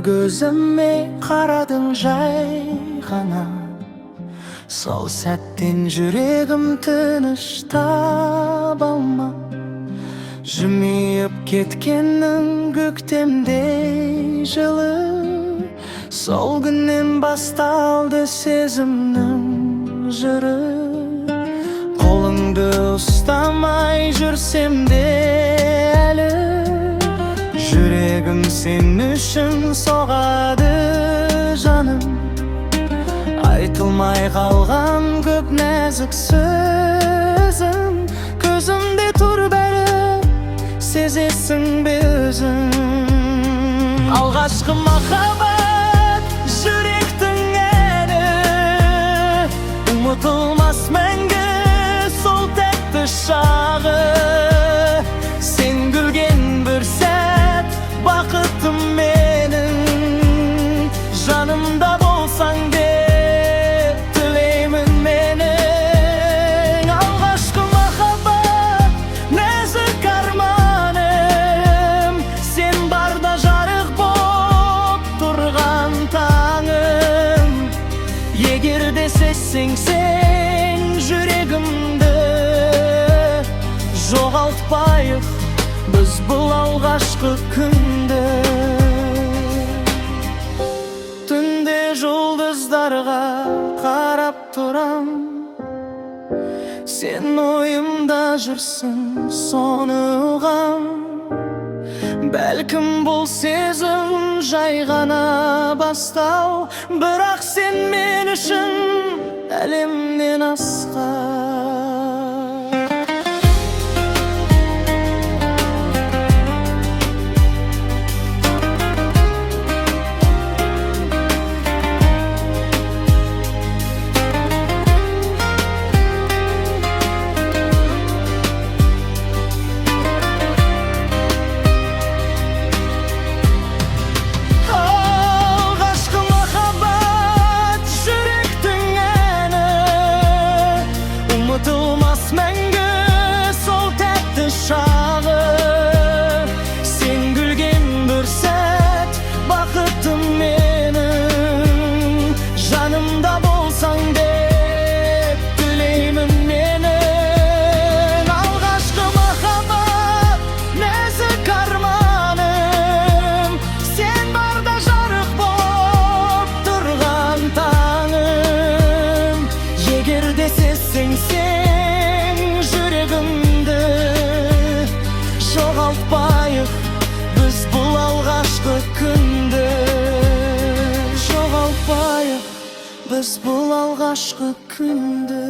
gözüme qaradың жай ғана. Сол сәттен жүрегім тыныш таба алмап, жымиып кеткенің көктемдей жылы. Сол күннен басталды сезімнің жыры. Қолыңды ұстамай жүрсем де әлі, жүрегім сен үшін соғады жаным. Айтылмай қалған көп нәзік сөзім, көзімде тұр бәрі, сезесің бе өзің? Алғашқы махаббат, жүректің әні, ұмытылмас мәңгі сол тәтті шағы. Сен күлген бір сәт, бақытым менің, жанымда болсаң деп тілеймін менің. Алғашқы махаббат, нәзік арманым, сен барда жарық боп тұрған таңым. Егер де сенсең жүрегімді, жоғалтпайық біз бұл алғашқы күнді. Түнде жұлдыздарға қарап тұрам, сен ойымда жүрсің, соны ұғам. Бәлкім бұл сезім жай ғана бастау, бірақ сен мен үшін әлемнен асқан. Ұмытылмас мәңгі сол тәтті шағы. Сен күлген бір сәт, бақытым менің, жанымда болсаң деп тілеймін менің. Алғашқы махаббат, нәзік арманым, сен барда жарық боп тұрған таңым. Егер де сенсең жүрегімді, жоғалтпайық біз бұл алғашқы күнді. Жоғалтпайық біз бұл алғашқы күнді.